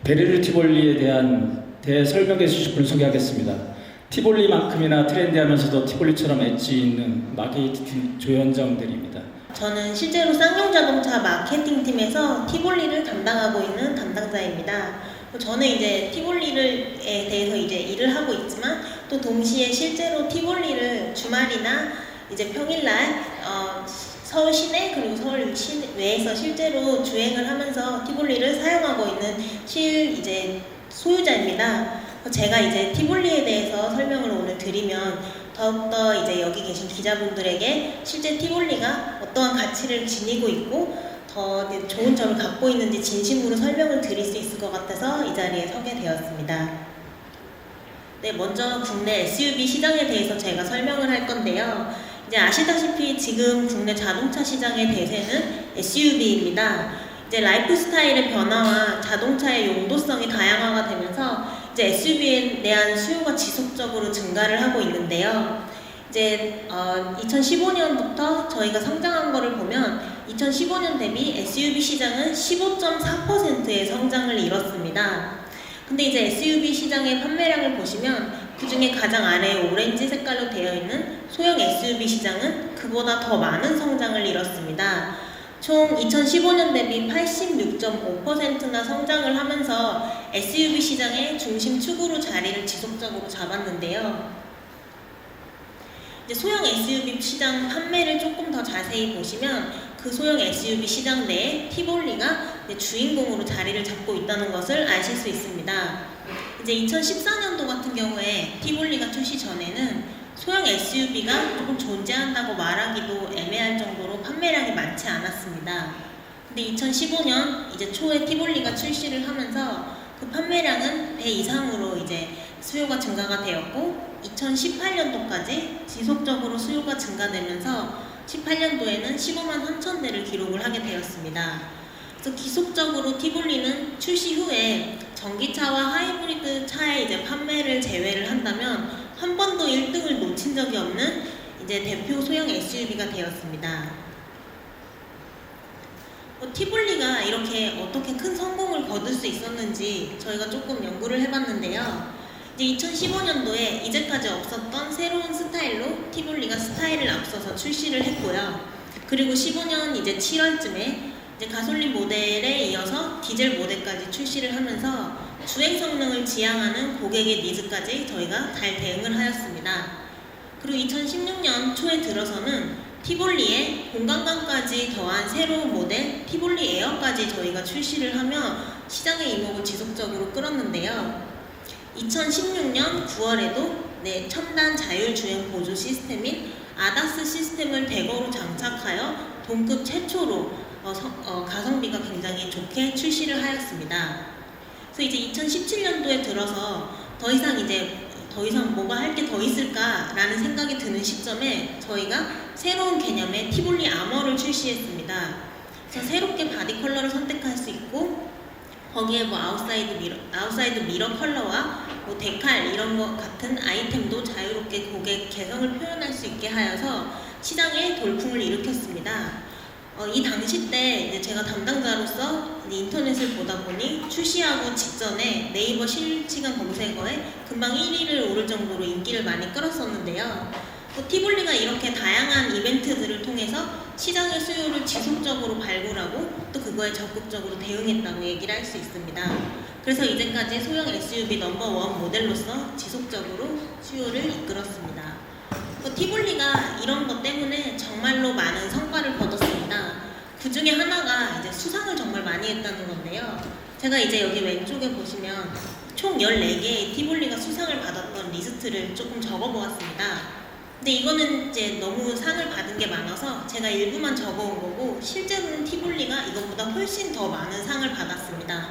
베르르 티볼리에 대한 대설명해 주실 분을 소개하겠습니다. 티볼리만큼이나 트렌디하면서도 티볼리처럼 엣지 있는 마케팅 조현정 대리입니다. 저는 실제로 쌍용자동차 마케팅팀에서 티볼리를 담당하고 있는 담당자입니다. 저는 이제 티볼리에 대해서 이제 일을 하고 있지만 또 동시에 실제로 티볼리를 주말이나 이제 평일날 서울 시내 그리고 서울 시외에서 실제로 주행을 하면서 티볼리를 사용하고 있는 이제 소유자입니다. 제가 이제 티볼리에 대해서 설명을 오늘 드리면 더욱더 이제 여기 계신 기자분들에게 실제 티볼리가 어떠한 가치를 지니고 있고 더 좋은 점을 갖고 있는지 진심으로 설명을 드릴 수 있을 것 같아서 이 자리에 서게 되었습니다. 네, 먼저 국내 SUV 시장에 대해서 제가 설명을 할 건데요. 이제 아시다시피 지금 국내 자동차 시장의 대세는 SUV입니다. 이제 라이프 스타일의 변화와 자동차의 용도성이 다양화가 되면서 이제 SUV에 대한 수요가 지속적으로 증가를 하고 있는데요. 이제 2015년부터 저희가 성장한 거를 보면 2015년 대비 SUV 시장은 15.4%의 성장을 이뤘습니다. 근데 이제 SUV 시장의 판매량을 보시면 그 중에 가장 아래에 오렌지 색깔로 되어 있는 소형 SUV 시장은 그보다 더 많은 성장을 이뤘습니다. 총 2015년 대비 86.5%나 성장을 하면서 SUV 시장의 중심축으로 자리를 지속적으로 잡았는데요. 이제 소형 SUV 시장 판매를 조금 더 자세히 보시면 그 소형 SUV 시장 내에 티볼리가 주인공으로 자리를 잡고 있다는 것을 아실 수 있습니다. 이제 2014년도 같은 경우에 티볼리가 출시 전에는 소형 SUV가 조금 존재한다고 말하기도 애매할 정도로 판매량이 많지 않았습니다. 근데 2015년 이제 초에 티볼리가 출시를 하면서 그 판매량은 배 이상으로 이제 수요가 증가가 되었고 2018년도까지 지속적으로 수요가 증가되면서 18년도에는 15만 3천 대를 기록을 하게 되었습니다. 그래서 지속적으로 티볼리는 출시 후에 전기차와 하이브리드 차의 이제 판매를 제외를 한다면 한 번도 1등을 놓친 적이 없는 이제 대표 소형 SUV가 되었습니다. 티볼리가 이렇게 어떻게 큰 성공을 거둘 수 있었는지 저희가 조금 연구를 해봤는데요. 이제 2015년도에 이제까지 없었던 새로운 스타일로 티볼리가 스타일을 앞서서 출시를 했고요. 그리고 15년 이제 7월쯤에 이제 가솔린 모델에 이어서 디젤 모델까지 출시를 하면서 주행 성능을 지향하는 고객의 니즈까지 저희가 잘 대응을 하였습니다. 그리고 2016년 초에 들어서는 티볼리에 공간감까지 더한 새로운 모델 티볼리 에어까지 저희가 출시를 하며 시장의 이목을 지속적으로 끌었는데요. 2016년 9월에도 첨단 자율주행 보조 시스템인 아다스 시스템을 대거로 장착하여 동급 최초로 가성비가 굉장히 좋게 출시를 하였습니다. 그래서 이제 2017년도에 들어서 더 이상 뭐가 할 게 더 있을까라는 생각이 드는 시점에 저희가 새로운 개념의 티볼리 아머를 출시했습니다. 그래서 새롭게 바디 컬러를 선택할 수 있고 거기에 뭐 아웃사이드 미러 컬러와 뭐 데칼 이런 것 같은 아이템도 자유롭게 고객 개성을 표현할 수 있게 하여서 시장에 돌풍을 일으켰습니다. 이 당시 때 이제 제가 담당자로서 인터넷을 보다 보니 출시하고 직전에 네이버 실시간 검색어에 금방 1위를 오를 정도로 인기를 많이 끌었었는데요. 티볼리가 이렇게 다양한 이벤트들을 통해서 시장의 수요를 지속적으로 발굴하고 또 그거에 적극적으로 대응했다고 얘기를 할 수 있습니다. 그래서 이제까지 소형 SUV 넘버원 모델로서 지속적으로 수요를 이끌었습니다. 티볼리가 이런 것 때문에 정말로 많은 성과를 거뒀습니다. 그 중에 하나가 이제 수상을 정말 많이 했다는 건데요. 제가 이제 여기 왼쪽에 보시면 총 14개의 티볼리가 수상을 받았던 리스트를 조금 적어보았습니다. 근데 이거는 이제 너무 상을 받은 게 많아서 제가 일부만 적어온 거고 실제로는 티볼리가 이것보다 훨씬 더 많은 상을 받았습니다.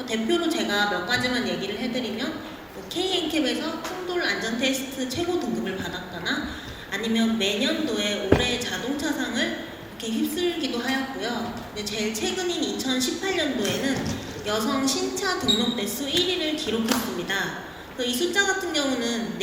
대표로 제가 몇 가지만 얘기를 해드리면 KNCAP에서 풍돌 안전 테스트 최고 등급을 받았거나 아니면 매년도에 올해 자동차상을 이렇게 휩쓸기도 하였고요. 제일 최근인 2018년도에는 여성 신차 등록 대수 1위를 기록했습니다. 이 숫자 같은 경우는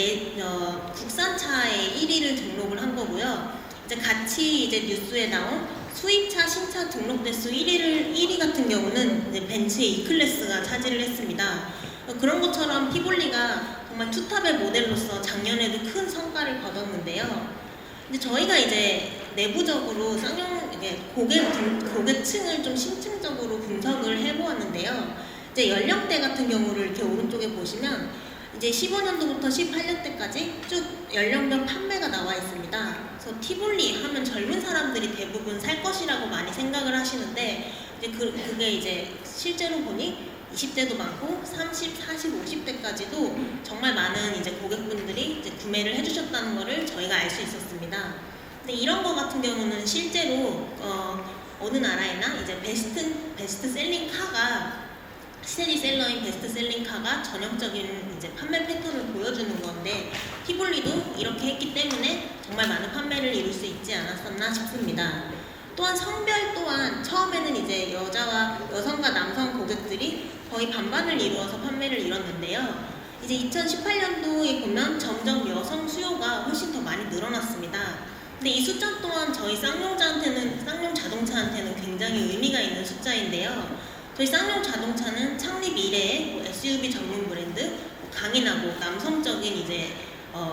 국산차의 1위를 등록을 한 거고요. 이제 같이 이제 뉴스에 나온 수입차 신차 등록 대수 1위 같은 경우는 이제 벤츠의 E클래스가 차지를 했습니다. 그런 것처럼 티볼리가 정말 투탑의 모델로서 작년에도 큰 성과를 거뒀는데요. 근데 저희가 이제 내부적으로 쌍용 고객층을 좀 심층적으로 분석을 해보았는데요. 이제 연령대 같은 경우를 이렇게 오른쪽에 보시면 이제 15년도부터 18년대까지 쭉 연령별 판매가 나와 있습니다. 그래서 티볼리 하면 젊은 사람들이 대부분 살 것이라고 많이 생각을 하시는데 이제 그게 이제 실제로 보니 20대도 많고 30, 40, 50대까지도 정말 많은 이제 고객분들이 이제 구매를 해주셨다는 것을 저희가 알 수 있었습니다. 근데 이런 거 같은 경우는 실제로 어느 나라에나 이제 베스트셀링 카가 스테디셀러인 베스트셀링 카가 전형적인 이제 판매 패턴을 보여주는 건데 티볼리도 이렇게 했기 때문에 정말 많은 판매를 이룰 수 있지 않았었나 싶습니다. 또한 성별 또한 처음에는 이제 여성과 남성 고객들이 거의 반반을 이루어서 판매를 이뤘는데요. 이제 2018년도에 보면 점점 여성 수요가 훨씬 더 많이 늘어났습니다. 근데 이 숫자 또한 저희 쌍용 자동차한테는 굉장히 의미가 있는 숫자인데요. 저희 쌍용 자동차는 창립 이래에 SUV 전문 브랜드, 강인하고 남성적인 이제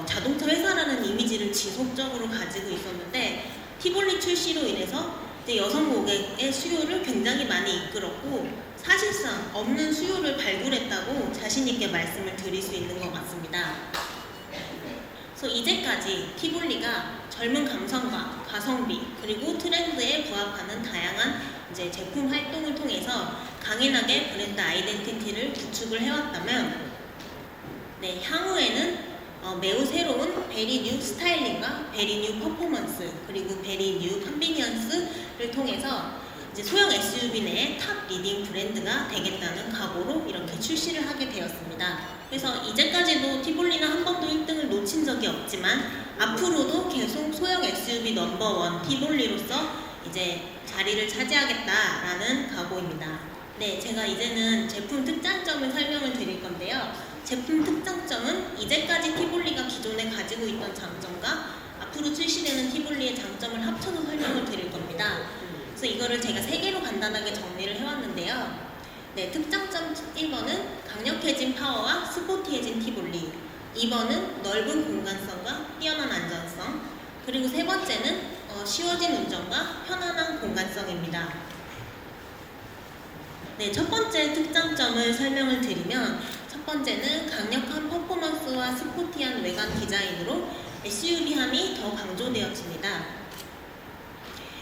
자동차 회사라는 이미지를 지속적으로 가지고 있었는데 티볼리 출시로 인해서 이제 여성 고객의 수요를 굉장히 많이 이끌었고 사실상 없는 수요를 발굴했다고 자신 있게 말씀을 드릴 수 있는 것 같습니다. 그래서 이제까지 티볼리가 젊은 감성과 가성비 그리고 트렌드에 부합하는 다양한 이제 제품 활동을 통해서 강인하게 브랜드 아이덴티티를 구축을 해왔다면 향후에는 매우 새로운 베리 뉴 스타일링과 베리 뉴 퍼포먼스 그리고 베리 뉴 컨비니언스를 통해서 이제 소형 SUV 내의 탑 리딩 브랜드가 되겠다는 각오로 이렇게 출시를 하게 되었습니다. 그래서 이제까지도 티볼리는 한 번도 1등을 놓친 적이 없지만 앞으로도 계속 소형 SUV 넘버원 티볼리로서 이제 자리를 차지하겠다라는 각오입니다. 네, 제가 이제는 제품 특장점을 설명을 드릴 건데요. 제품 특장점은 이제까지 티볼리가 기존에 가지고 있던 장점과 앞으로 출시되는 티볼리의 장점을 합쳐서 설명을 드릴 겁니다. 그래서 이거를 제가 3개로 간단하게 정리를 해왔는데요. 네, 특장점 1번은 강력해진 파워와 스포티해진 티볼리, 2번은 넓은 공간성과 뛰어난 안전성, 그리고 3번째는 쉬워진 운전과 편안한 공간성입니다. 네, 첫 번째 특장점을 설명을 드리면 첫 번째는 강력한 퍼포먼스와 스포티한 외관 디자인으로 SUV함이 더 강조되어집니다.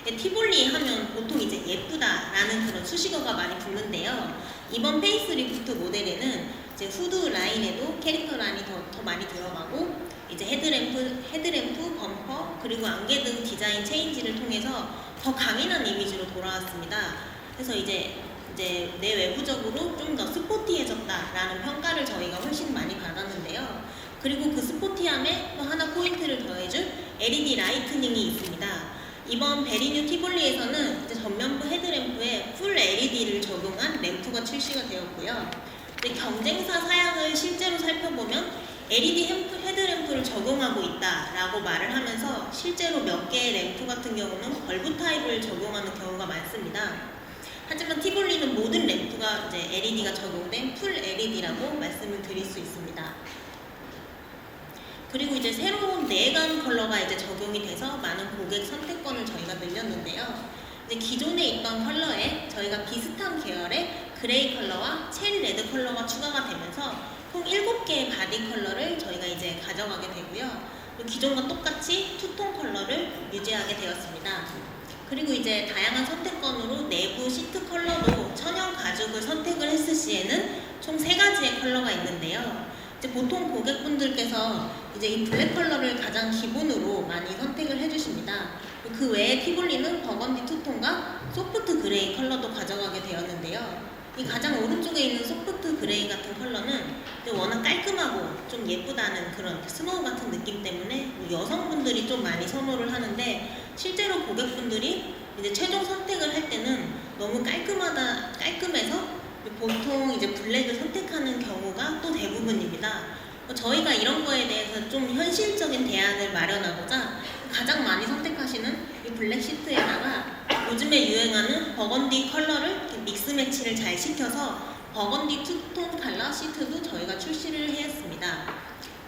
티볼리 하면 보통 이제 예쁘다라는 그런 수식어가 많이 붙는데요. 이번 페이스리프트 모델에는 이제 후드 라인에도 캐릭터 라인이 더 많이 들어가고 이제 헤드램프, 범퍼 그리고 안개 등 디자인 체인지를 통해서 더 강인한 이미지로 돌아왔습니다. 그래서 이제 내외부적으로 좀 더 스포티해졌다라는 평가를 저희가 훨씬 많이 받았는데요. 그리고 그 스포티함에 또 하나 포인트를 더해줄 LED 라이트닝이 있습니다. 이번 베리뉴 티볼리에서는 이제 전면부 헤드램프에 풀 LED를 적용한 램프가 출시가 되었고요. 근데 경쟁사 사양을 실제로 살펴보면 LED 헤드램프를 적용하고 있다라고 말을 하면서 실제로 몇 개의 램프 같은 경우는 벌브 타입을 적용하는 경우가 많습니다. 하지만 티볼리는 모든 램프가 이제 LED가 적용된 풀 LED라고 말씀을 드릴 수 있습니다. 그리고 이제 새로운 내관 컬러가 이제 적용이 돼서 많은 고객 선택권을 저희가 늘렸는데요. 이제 기존에 있던 컬러에 저희가 비슷한 계열의 그레이 컬러와 체리 레드 컬러가 추가가 되면서 총 7개의 바디 컬러를 저희가 이제 가져가게 되고요. 기존과 똑같이 투톤 컬러를 유지하게 되었습니다. 그리고 이제 다양한 선택권으로 내부 시트 컬러도 천연 가죽을 선택을 했을 시에는 총 3가지의 컬러가 있는데요. 이제 보통 고객분들께서 이제 이 블랙 컬러를 가장 기본으로 많이 선택을 해주십니다. 그 외에 티볼리는 버건디 투톤과 소프트 그레이 컬러도 가져가게 되었는데요. 이 가장 오른쪽에 있는 소프트 그레이 같은 컬러는 워낙 깔끔하고 좀 예쁘다는 그런 스노우 같은 느낌 때문에 여성분들이 좀 많이 선호를 하는데 실제로 고객분들이 이제 최종 선택을 할 때는 너무 깔끔해서 보통 이제 블랙을 선택하는 경우가 또 대부분입니다. 저희가 이런 거에 대해서 좀 현실적인 대안을 마련하고자 가장 많이 선택하시는 이 블랙 시트에다가 요즘에 유행하는 버건디 컬러를 이렇게 믹스 매치를 잘 시켜서 버건디 투톤 컬러 시트도 저희가 출시를 했습니다.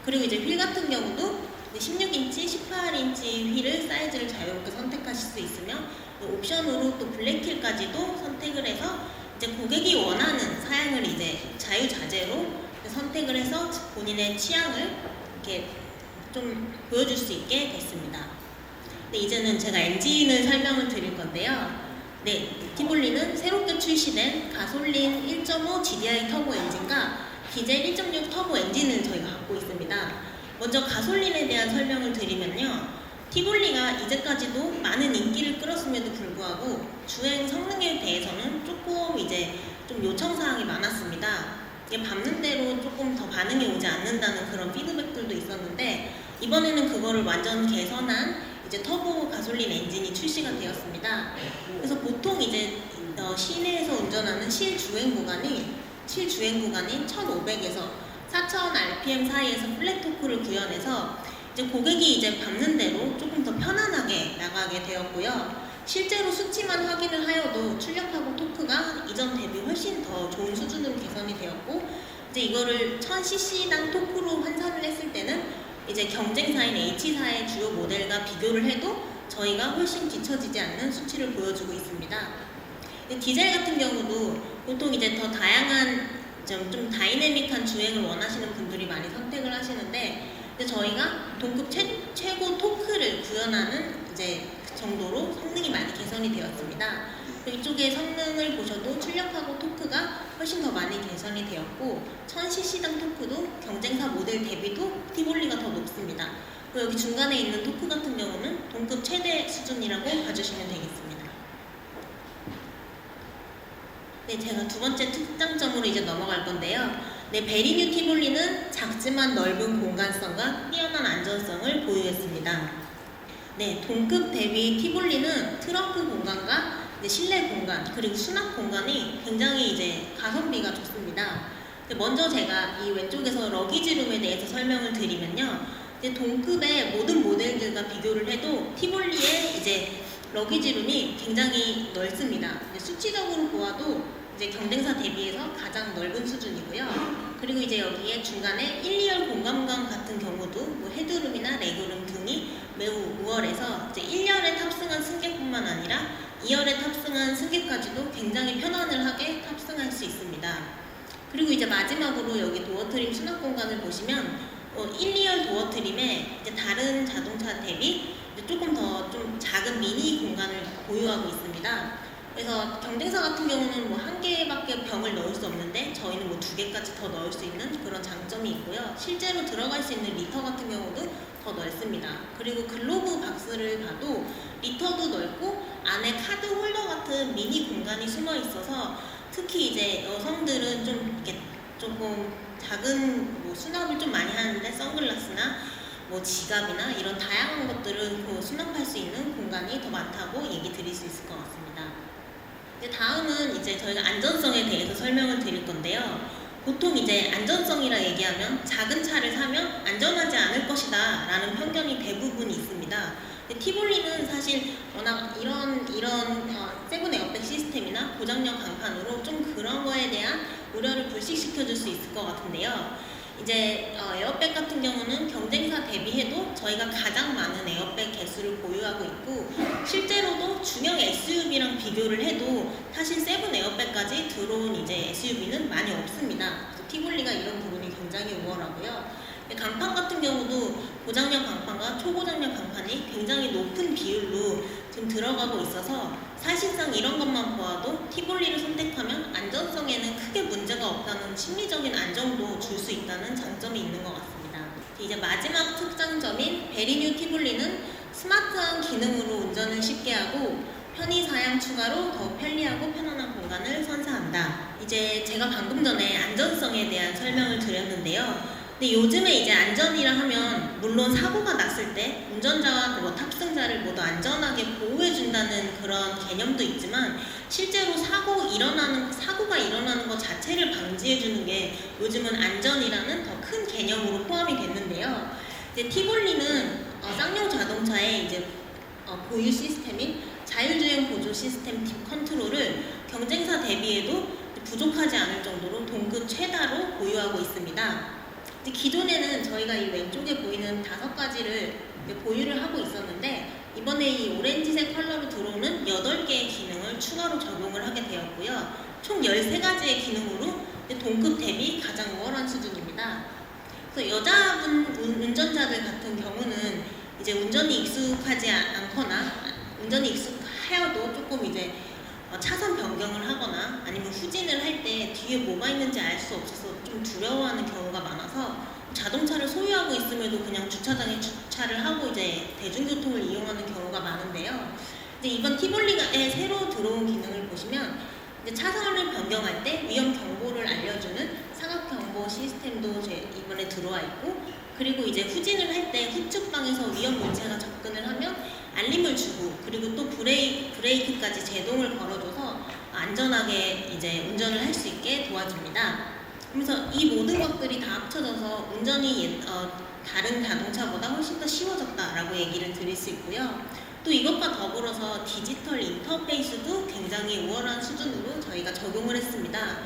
그리고 이제 휠 같은 경우도 16인치, 18인치 휠을 사이즈를 자유롭게 선택하실 수 있으며 옵션으로 또 블랙휠까지도 선택을 해서 이제 고객이 원하는 사양을 이제 자유자재로 선택을 해서 본인의 취향을 이렇게 좀 보여줄 수 있게 됐습니다. 네, 이제는 제가 엔진을 설명을 드릴 건데요. 네, 티볼리는 새롭게 출시된 가솔린 1.5 GDI 터보 엔진과 디젤 1.6 터보 엔진을 저희가 갖고 있습니다. 먼저 가솔린에 대한 설명을 드리면요. 티볼리가 이제까지도 많은 인기를 끌었음에도 불구하고 주행 성능에 대해서는 조금 이제 좀 요청사항이 많았습니다. 이게 밟는 대로 조금 더 반응이 오지 않는다는 그런 피드백들도 있었는데 이번에는 그거를 완전 개선한 이제 터보 가솔린 엔진이 출시가 되었습니다. 그래서 보통 이제 시내에서 운전하는 실주행 구간인 1500에서 4000 rpm 사이에서 플랫 토크를 구현해서 이제 고객이 이제 밟는 대로 조금 더 편안하게 나가게 되었고요. 실제로 수치만 확인을 하여도 출력하고 토크가 이전 대비 훨씬 더 좋은 수준으로 개선이 되었고 이제 이거를 1000cc당 토크로 환산을 했을 때는 이제 경쟁사인 H사의 주요 모델과 비교를 해도 저희가 훨씬 뒤처지지 않는 수치를 보여주고 있습니다. 디젤 같은 경우도 보통 이제 더 다양한 좀 다이내믹한 주행을 원하시는 분들이 많이 선택을 하시는데 저희가 동급 최고 토크를 구현하는 이제 정도로 성능이 많이 개선이 되었습니다. 이쪽에 성능을 보셔도 출력하고 토크가 훨씬 더 많이 개선이 되었고 1000cc당 토크도 경쟁사 모델 대비도 티볼리가 더 높습니다. 그리고 여기 중간에 있는 토크 같은 경우는 동급 최대 수준이라고 봐주시면 되겠습니다. 네, 제가 두 번째 특장점으로 이제 넘어갈 건데요. 네, 베리뉴 티볼리는 작지만 넓은 공간성과 뛰어난 안전성을 보유했습니다. 네, 동급 대비 티볼리는 트렁크 공간과 실내 공간 그리고 수납 공간이 굉장히 이제 가성비가 좋습니다. 먼저 제가 이 왼쪽에서 러기지룸에 대해서 설명을 드리면요. 이제 동급의 모든 모델들과 비교를 해도 티볼리의 이제 러기지룸이 굉장히 넓습니다. 수치적으로 보아도 이제 경쟁사 대비해서 가장 넓은 수준이고요. 그리고 이제 여기에 중간에 1, 2열 공간감 같은 경우도 뭐 헤드룸이나 레그룸 등이 매우 우월해서 이제 1열에 탑승한 승객뿐만 아니라 2열에 탑승한 승객까지도 굉장히 편안을 하게 탑승할 수 있습니다. 그리고 이제 마지막으로 여기 도어 트림 수납 공간을 보시면 1, 2열 도어 트림에 이제 다른 자동차 대비 조금 더 좀 작은 미니 공간을 보유하고 있습니다. 그래서 경쟁사 같은 경우는 뭐 한 개밖에 병을 넣을 수 없는데 저희는 뭐 2개까지 더 넣을 수 있는 그런 장점이 있고요. 실제로 들어갈 수 있는 리터 같은 경우도 더 넓습니다. 그리고 글로브 박스를 봐도 리터도 넓고 안에 카드 홀더 같은 미니 공간이 숨어 있어서 특히 이제 여성들은 좀 이렇게 조금 작은 뭐 수납을 좀 많이 하는데 선글라스나 뭐 지갑이나 이런 다양한 것들을 수납할 수 있는 공간이 더 많다고 얘기 드릴 수 있을 것 같습니다. 다음은 이제 저희가 안전성에 대해서 설명을 드릴 건데요. 보통 이제 안전성이라 얘기하면 작은 차를 사면 안전하지 않을 것이다 라는 편견이 대부분 있습니다. 티볼리는 사실 워낙 이런 세븐 에어백 시스템이나 고장력 강판으로 좀 그런 거에 대한 우려를 불식시켜 줄 수 있을 것 같은데요. 이제 에어백 같은 경우는 경쟁사 대비해도 저희가 가장 많은 에어백 개수를 보유하고 있고 실제로도 중형 SUV랑 비교를 해도 사실 세븐 에어백까지 들어온 이제 SUV는 많이 없습니다. 그래서 티볼리가 이런 부분이 굉장히 우월하고요. 강판 같은 경우도 고장력 강판과 초고장력 강판이 굉장히 높은 비율로 지금 들어가고 있어서 사실상 이런 것만 보아도 티볼리를 선택하면 안전성에는 크게 문제가 없다는 심리적인 안정도 줄 수 있다는 장점이 있는 것 같습니다. 이제 마지막 특장점인 베리뉴 티볼리는 스마트한 기능으로 운전을 쉽게 하고 편의 사양 추가로 더 편리하고 편안한 공간을 선사한다. 이제 제가 방금 전에 안전성에 대한 설명을 드렸는데요. 근데 요즘에 이제 안전이라 하면 물론 사고가 났을 때 운전자와 뭐 탑승자를 모두 안전하게 보호해준다는 그런 개념도 있지만 실제로 사고가 일어나는 것 자체를 방지해주는 게 요즘은 안전이라는 더 큰 개념으로 포함이 됐는데요. 이제 티볼리는 쌍용 자동차의 이제 보유 시스템인 자율주행 보조 시스템 팁 컨트롤을 경쟁사 대비해도 부족하지 않을 정도로 동급 최다로 보유하고 있습니다. 이제 기존에는 저희가 이 왼쪽에 보이는 5가지를 보유를 하고 있었는데 이번에 이 오렌지색 컬러로 들어오는 8개의 기능을 추가로 적용을 하게 되었고요. 총 13가지의 기능으로 동급 대비 가장 우월한 수준입니다. 그래서 여자분 운전자들 같은 경우는 이제 운전이 익숙하지 않거나 운전이 익숙하여도 조금 이제 차선 변경을 하거나 아니면 후진을 할 때 뒤에 뭐가 있는지 알 수 없어서 좀 두려워하는 경우가 많아서 자동차를 소유하고 있음에도 그냥 주차장에 주차를 하고 이제 대중교통을 이용하는 경우가 많은데요. 이제 이번 티볼리에 새로 들어온 기능을 보시면 이제 차선을 변경할 때 위험 경보를 알려주는 사각 경보 시스템도 이번에 들어와 있고, 그리고 이제 후진을 할 때 후측방에서 위험 물체가 접근을 하면 알림을 주고, 그리고 또 브레이크까지 제동을 걸어줘서 안전하게 이제 운전을 할 수 있게 도와줍니다. 그래서 이 모든 것들이 다 합쳐져서 운전이 다른 자동차보다 훨씬 더 쉬워졌다라고 얘기를 드릴 수 있고요. 또 이것과 더불어서 디지털 인터페이스도 굉장히 우월한 수준으로 저희가 적용을 했습니다.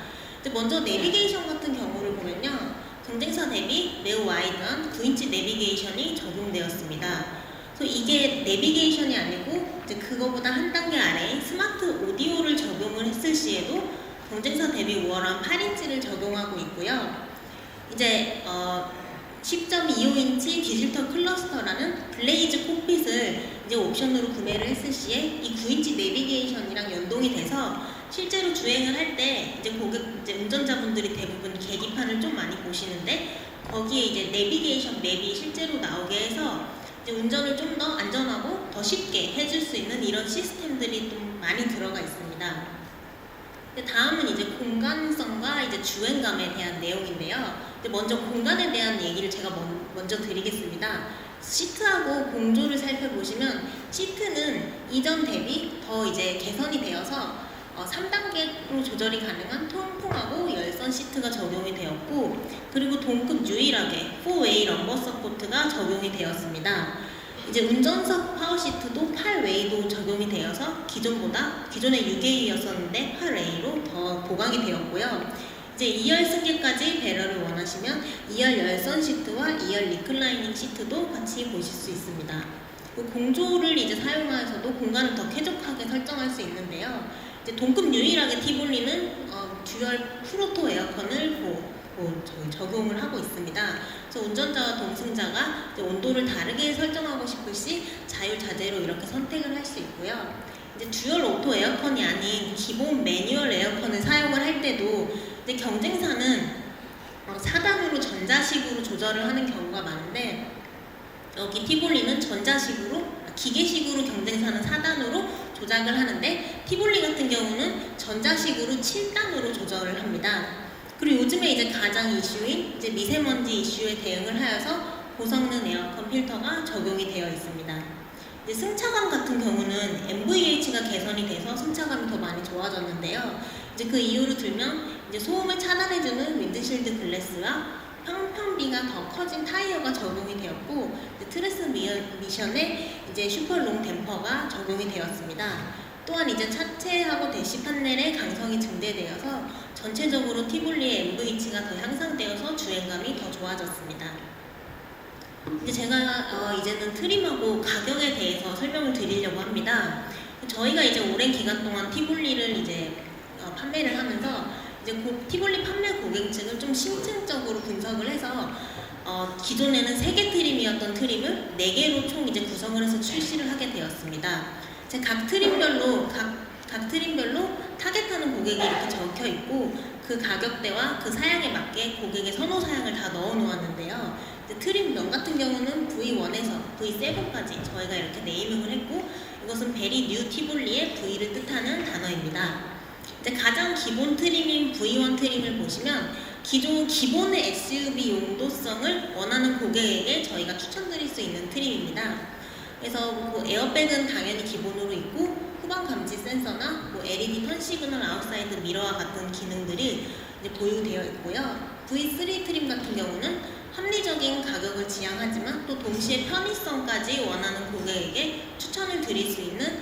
먼저 내비게이션 같은 경우를 보면요, 경쟁사 대비 매우 와이드한 9인치 내비게이션이 적용되었습니다. 그래서 이게 내비게이션이 아니고 이제 그거보다 한 단계 아래인 스마트 오디오를 적용을 했을 시에도 경쟁사 대비 우월한 8인치를 적용하고 있고요. 이제 10.25인치 디지털 클러스터라는 블레이즈 콕핏을 이제 옵션으로 구매를 했을 시에 이 9인치 내비게이션이랑 연동이 돼서 실제로 주행을 할 때 이제 운전자분들이 대부분 계기판을 좀 많이 보시는데 거기에 이제 내비게이션 맵이 실제로 나오게 해서 이제 운전을 좀 더 안전하고 더 쉽게 해줄 수 있는 이런 시스템들이 좀 많이 들어가 있습니다. 다음은 이제 공간성과 이제 주행감에 대한 내용인데요. 먼저 공간에 대한 얘기를 제가 먼저 드리겠습니다. 시트하고 공조를 살펴보시면 시트는 이전 대비 더 이제 개선이 되어서 3단계로 조절이 가능한 통풍하고 열선 시트가 적용이 되었고, 그리고 동급 유일하게 4웨이 럼버 서포트가 적용이 되었습니다. 이제 운전석 파워 시트도 8웨이도 적용이 되어서 기존에 6웨이였었는데 8웨이로 더 보강이 되었고요. 이제 2열 승객까지 배려를 원하시면 2열 열선 시트와 2열 리클라이닝 시트도 같이 보실 수 있습니다. 공조를 이제 사용하여서도 공간을 더 쾌적하게 설정할 수 있는데요. 이제 동급 유일하게 티볼리는 듀얼 프로토 에어컨을 적용을 하고 있습니다. 그래서 운전자와 동승자가 이제 온도를 다르게 설정하고 싶을 시 자유자재로 이렇게 선택을 할 수 있고요. 이제 듀얼 오토 에어컨이 아닌 기본 매뉴얼 에어컨을 사용을 할 때도 이제 경쟁사는 4단으로 전자식으로 조절을 하는 경우가 많은데 여기 티볼리는 기계식으로 경쟁사는 4단으로 조작을 하는데 티볼리 같은 경우는 전자식으로 7단으로 조절을 합니다. 그리고 요즘에 이제 가장 이슈인 이제 미세먼지 이슈에 대응을 하여서 고성능 에어컨 필터가 적용이 되어 있습니다. 이제 승차감 같은 경우는 NVH가 개선이 돼서 승차감이 더 많이 좋아졌는데요. 이제 그 이유로 들면 이제 소음을 차단해주는 윈드실드 글래스와 평평비가 더 커진 타이어가 적용이 되었고, 트랜스미션에 이제 슈퍼롱 댐퍼가 적용이 되었습니다. 또한 이제 차체하고 대시 판넬의 강성이 증대되어서 전체적으로 티볼리의 MVH가 더 향상되어서 주행감이 더 좋아졌습니다. 이제 제가 이제는 트림하고 가격에 대해서 설명을 드리려고 합니다. 저희가 이제 오랜 기간 동안 티볼리를 이제 판매를 하면서 이제 티볼리 판매 고객층을 좀 심층적으로 분석을 해서 기존에는 3개 트림이었던 트림을 4개로 총 이제 구성을 해서 출시를 하게 되었습니다. 각 트림별로 타겟하는 고객이 이렇게 적혀 있고 그 가격대와 그 사양에 맞게 고객의 선호 사양을 다 넣어 놓았는데요. 트림명 같은 경우는 V1에서 V7까지 저희가 이렇게 네이밍을 했고, 이것은 베리 뉴 티볼리의 V를 뜻하는 단어입니다. 이제 가장 기본 트림인 V1 트림을 보시면 기본의 SUV 용도성을 원하는 고객에게 저희가 추천드릴 수 있는 트림입니다. 그래서 에어백은 당연히 기본으로 있고 후방 감지 센서나 LED 턴 시그널 아웃사이드 미러와 같은 기능들이 이제 보유되어 있고요. V3 트림 같은 경우는 합리적인 가격을 지향하지만 또 동시에 편의성까지 원하는 고객에게 추천을 드릴 수 있는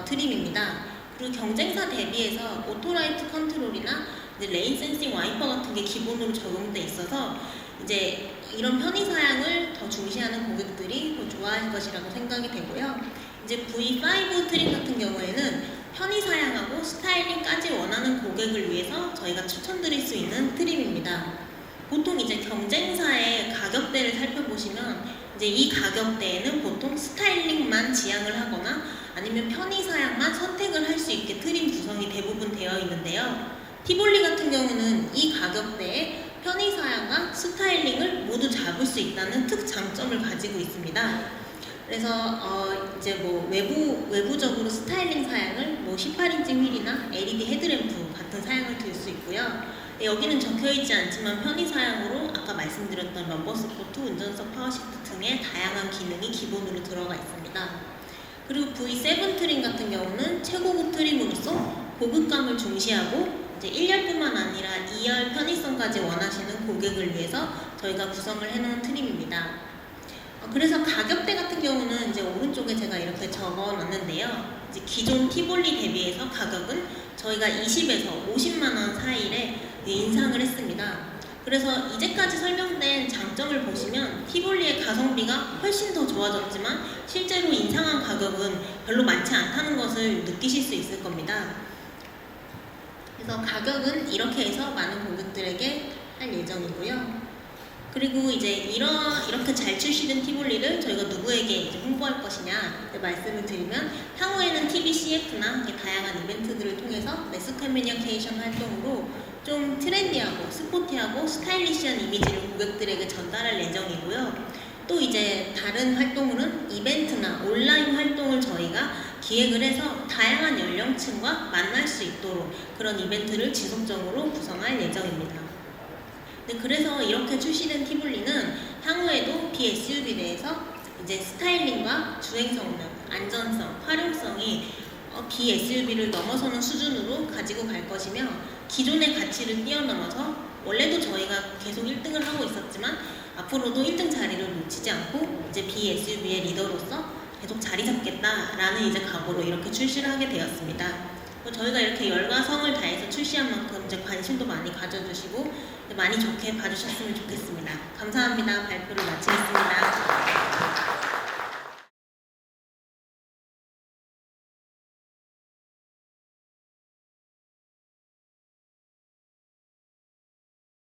트림입니다. 그리고 경쟁사 대비해서 오토라이트 컨트롤이나 이제 레인 센싱 와이퍼 같은 게 기본으로 적용돼 있어서 이제 이런 편의 사양을 더 중시하는 고객들이 더 좋아할 것이라고 생각이 되고요. 이제 V5 트림 같은 경우에는 편의 사양하고 스타일링까지 원하는 고객을 위해서 저희가 추천드릴 수 있는 트림입니다. 보통 이제 경쟁사의 가격대를 살펴보시면 이제 이 가격대에는 보통 스타일링만 지향을 하거나 아니면 편의 사양만 선택을 할 수 있게 트림 구성이 대부분 되어 있는데요. 티볼리 같은 경우는 이 가격대에 편의 사양과 스타일링을 모두 잡을 수 있다는 특장점을 가지고 있습니다. 그래서 이제 뭐 외부적으로 스타일링 사양을 뭐 18인치 휠이나 LED 헤드램프 같은 사양을 들 수 있고요. 여기는 적혀있지 않지만 편의 사양으로 아까 말씀드렸던 럼버 서포트, 운전석 파워시프트 등의 다양한 기능이 기본으로 들어가 있습니다. 그리고 V7 트림 같은 경우는 최고급 트림으로서 고급감을 중시하고 이제 1열뿐만 아니라 2열 편의성까지 원하시는 고객을 위해서 저희가 구성을 해놓은 트림입니다. 그래서 가격대 같은 경우는 이제 오른쪽에 제가 이렇게 적어놨는데요. 이제 기존 티볼리 대비해서 가격은 저희가 20에서 50만 원 사이에 인상을 했습니다. 그래서 이제까지 설명된 장점을 보시면 티볼리의 가성비가 훨씬 더 좋아졌지만 실제로 인상한 가격은 별로 많지 않다는 것을 느끼실 수 있을 겁니다. 그래서 가격은 이렇게 해서 많은 고객들에게 할 예정이고요. 그리고 이제 이렇게 잘 출시된 티볼리를 저희가 누구에게 이제 홍보할 것이냐 말씀을 드리면 향후에는 TV CF나 다양한 이벤트들을 통해서 매스 커뮤니케이션 활동으로 좀 트렌디하고 스포티하고 스타일리시한 이미지를 고객들에게 전달할 예정이고요. 또 이제 다른 활동으로는 이벤트나 온라인 활동을 저희가 기획을 해서 다양한 연령층과 만날 수 있도록 그런 이벤트를 지속적으로 구성할 예정입니다. 네, 그래서 이렇게 출시된 티볼리는 향후에도 BSUV 내에서 이제 스타일링과 주행 성능, 안전성, 활용성이 BSUV를 넘어서는 수준으로 가지고 갈 것이며 기존의 가치를 뛰어넘어서 원래도 저희가 계속 1등을 하고 있었지만 앞으로도 1등 자리를 놓치지 않고 이제 BSUV의 리더로서 계속 자리 잡겠다라는 이제 각오로 이렇게 출시를 하게 되었습니다. 저희가 이렇게 열과 성을 다해서 출시한 만큼 이제 관심도 많이 가져주시고 많이 좋게 봐주셨으면 좋겠습니다. 감사합니다. 발표를 마치겠습니다.